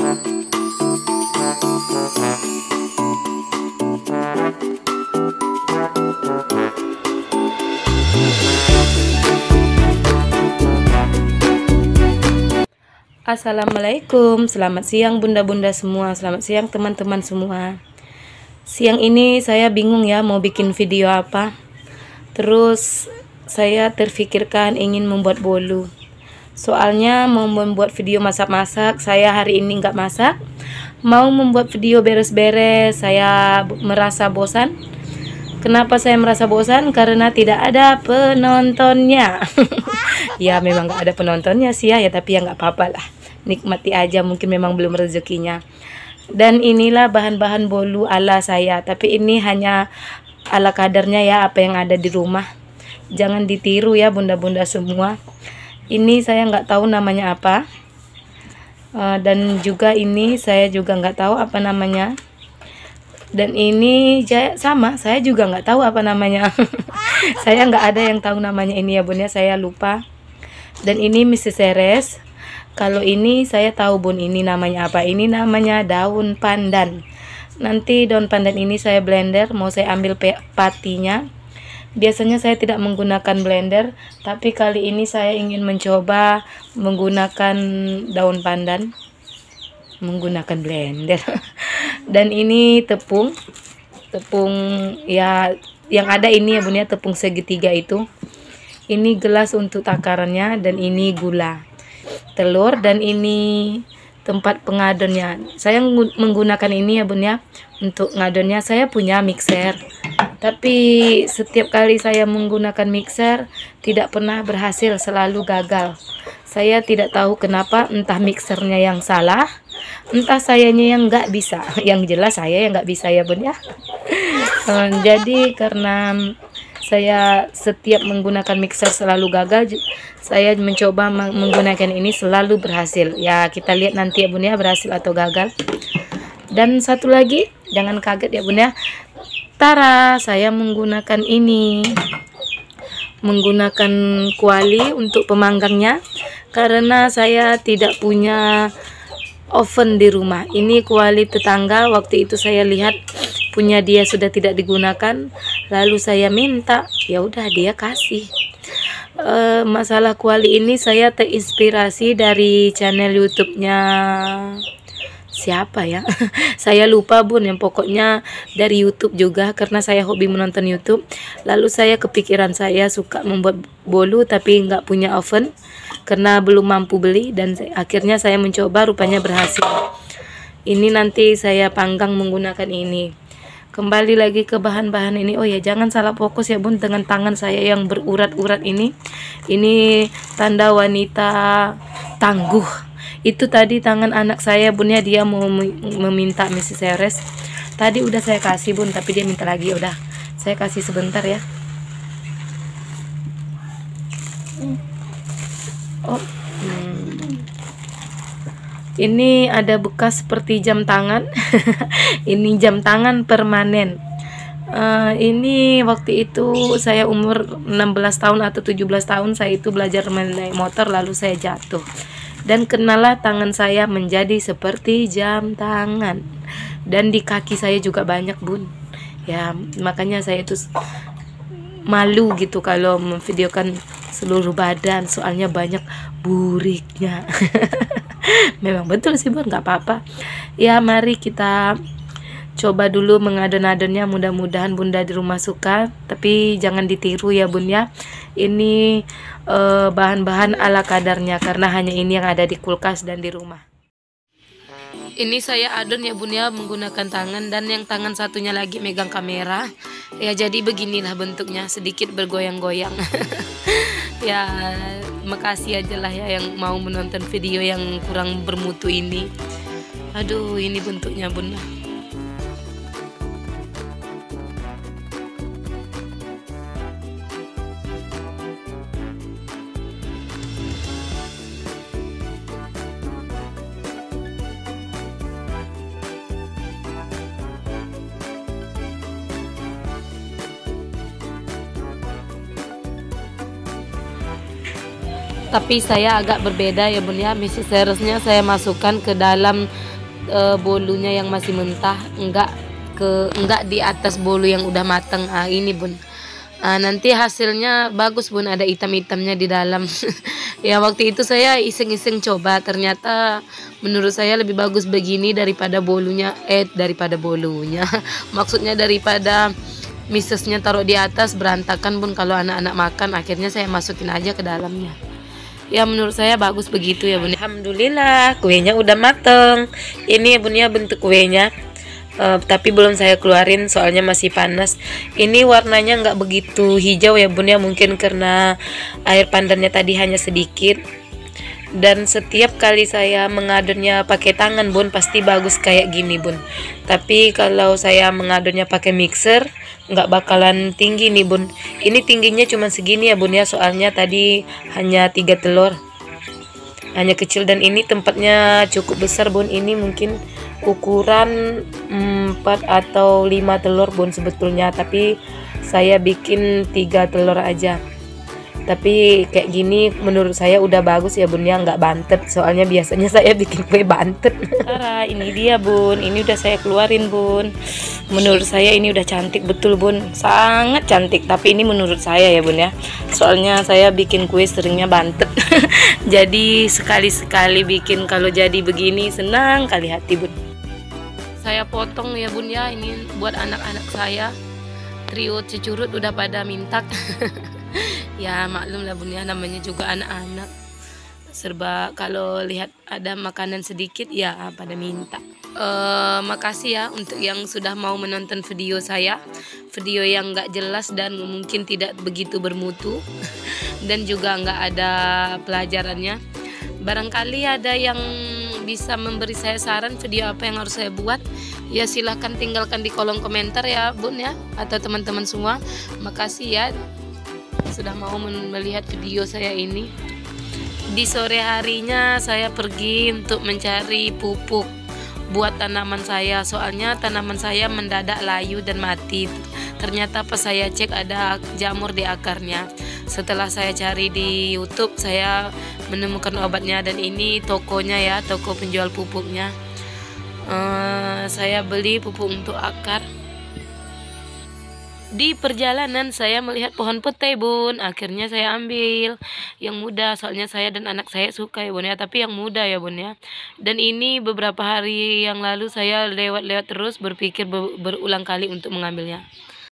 Assalamualaikum, selamat siang bunda-bunda semua, selamat siang teman-teman semua. Siang ini saya bingung ya mau bikin video apa. Terus saya terfikirkan ingin membuat bolu. Soalnya mau membuat video masak-masak, saya hari ini nggak masak. Mau membuat video beres-beres, saya merasa bosan. Kenapa saya merasa bosan? Karena tidak ada penontonnya. Ya memang nggak ada penontonnya sih ya, tapi ya nggak apa-apa lah. Nikmati aja, mungkin memang belum rezekinya. Dan inilah bahan-bahan bolu ala saya, tapi ini hanya ala kadarnya ya, apa yang ada di rumah. Jangan ditiru ya bunda-bunda semua. Ini saya nggak tahu namanya apa. Dan juga ini saya juga nggak tahu apa namanya. Dan ini sama, saya juga nggak tahu apa namanya. Saya nggak ada yang tahu namanya ini ya bun ya, saya lupa. Dan ini Mrs. Ceres. Kalau ini saya tahu bun, ini namanya apa? Ini namanya daun pandan. Nanti daun pandan ini saya blender, mau saya ambil patinya. Biasanya saya tidak menggunakan blender, tapi kali ini saya ingin mencoba menggunakan daun pandan, menggunakan blender. Dan ini tepung ya yang ada ini ya bun ya, tepung segitiga itu. Ini gelas untuk takarannya, dan ini gula, telur, dan ini tempat pengadonnya. Saya menggunakan ini ya bun ya untuk ngadonnya. Saya punya mixer, tapi setiap kali saya menggunakan mixer tidak pernah berhasil, selalu gagal. Saya tidak tahu kenapa, entah mixernya yang salah, entah sayanya yang nggak bisa. Yang jelas saya yang nggak bisa ya bun ya. Jadi karena saya setiap menggunakan mixer selalu gagal, saya mencoba menggunakan ini selalu berhasil. Ya kita lihat nanti ya bun ya, berhasil atau gagal. Dan satu lagi, jangan kaget ya bun ya, tara, saya menggunakan ini, menggunakan kuali untuk pemanggangnya, karena saya tidak punya oven di rumah. Ini kuali tetangga, waktu itu saya lihat punya dia sudah tidak digunakan, lalu saya minta, ya udah dia kasih. Masalah kuali ini saya terinspirasi dari channel YouTube-nya siapa ya? Saya lupa bun, yang pokoknya dari YouTube juga, karena saya hobi menonton YouTube. Lalu saya kepikiran, saya suka membuat bolu tapi nggak punya oven karena belum mampu beli, dan akhirnya saya mencoba, rupanya berhasil. Ini nanti saya panggang menggunakan ini. Kembali lagi ke bahan-bahan ini. Oh ya, jangan salah fokus ya bun dengan tangan saya yang berurat-urat ini. Ini tanda wanita tangguh. Itu tadi tangan anak saya bun ya, dia mau meminta Mrs. Ceres. Tadi udah saya kasih bun, tapi dia minta lagi. Udah saya kasih sebentar ya. Ini ada bekas seperti jam tangan. Ini jam tangan permanen. Ini waktu itu saya umur 16 tahun atau 17 tahun, saya itu belajar naik motor, lalu saya jatuh. Dan kenalah tangan saya menjadi seperti jam tangan. Dan di kaki saya juga banyak bun. Ya makanya saya itu malu gitu kalau memvideokan seluruh badan, soalnya banyak buriknya. Memang betul sih bun, nggak apa-apa. Ya mari kita coba dulu mengadon-adonnya, mudah-mudahan bunda di rumah suka, tapi jangan ditiru ya bun ya. Ini bahan-bahan ala kadarnya, karena hanya ini yang ada di kulkas dan di rumah. Ini saya adon ya bun ya menggunakan tangan, dan yang tangan satunya lagi megang kamera. Ya jadi beginilah bentuknya, sedikit bergoyang-goyang. Ya makasih aja lah ya yang mau menonton video yang kurang bermutu ini. Aduh, ini bentuknya bun. Tapi saya agak berbeda ya bun ya. Mrs. Ceresnya saya masukkan ke dalam bolunya yang masih mentah, enggak di atas bolu yang udah matang. Ini bun, nanti hasilnya bagus bun, ada hitam-hitamnya di dalam. Ya waktu itu saya iseng-iseng coba, ternyata menurut saya lebih bagus begini daripada bolunya maksudnya daripada misesnya taruh di atas berantakan bun kalau anak-anak makan. Akhirnya saya masukin aja ke dalamnya. Ya menurut saya bagus begitu ya bun. Alhamdulillah kuenya udah mateng. Ini ya bun ya bentuk kuenya. Tapi belum saya keluarin soalnya masih panas. Ini warnanya nggak begitu hijau ya bun ya, mungkin karena air pandannya tadi hanya sedikit. Dan setiap kali saya mengadonnya pakai tangan bun pasti bagus kayak gini bun. Tapi kalau saya mengadonnya pakai mixer nggak bakalan tinggi nih bun. Ini tingginya cuma segini ya bun ya, soalnya tadi hanya 3 telur, hanya kecil. Dan ini tempatnya cukup besar bun, ini mungkin ukuran 4 atau 5 telur bun sebetulnya, tapi saya bikin 3 telur aja. Tapi kayak gini menurut saya udah bagus ya bun ya, nggak bantet, soalnya biasanya saya bikin kue bantet. Cara ini dia bun, ini udah saya keluarin bun. Menurut saya ini udah cantik betul bun, sangat cantik. Tapi ini menurut saya ya bun ya, soalnya saya bikin kue seringnya bantet. Jadi sekali-sekali bikin kalau jadi begini senang kali hati bun. Saya potong ya bun ya, ini buat anak-anak saya. Trio cucurut udah pada minta. Ya maklum lah bun ya, namanya juga anak-anak, serba kalau lihat ada makanan sedikit ya pada minta. Makasih ya untuk yang sudah mau menonton video saya, video yang nggak jelas dan mungkin tidak begitu bermutu dan juga nggak ada pelajarannya. Barangkali ada yang bisa memberi saya saran video apa yang harus saya buat, ya silahkan tinggalkan di kolom komentar ya bun ya, atau teman-teman semua. Makasih ya sudah mau melihat video saya ini. Di sore harinya saya pergi untuk mencari pupuk buat tanaman saya, soalnya tanaman saya mendadak layu dan mati. Ternyata pas saya cek ada jamur di akarnya. Setelah saya cari di YouTube saya menemukan obatnya, dan ini tokonya ya, toko penjual pupuknya. Saya beli pupuk untuk akar. Di perjalanan saya melihat pohon petai bun, akhirnya saya ambil yang muda, soalnya saya dan anak saya suka ya bun ya, tapi yang muda ya bun ya. Dan ini beberapa hari yang lalu saya lewat-lewat terus berpikir berulang kali untuk mengambilnya.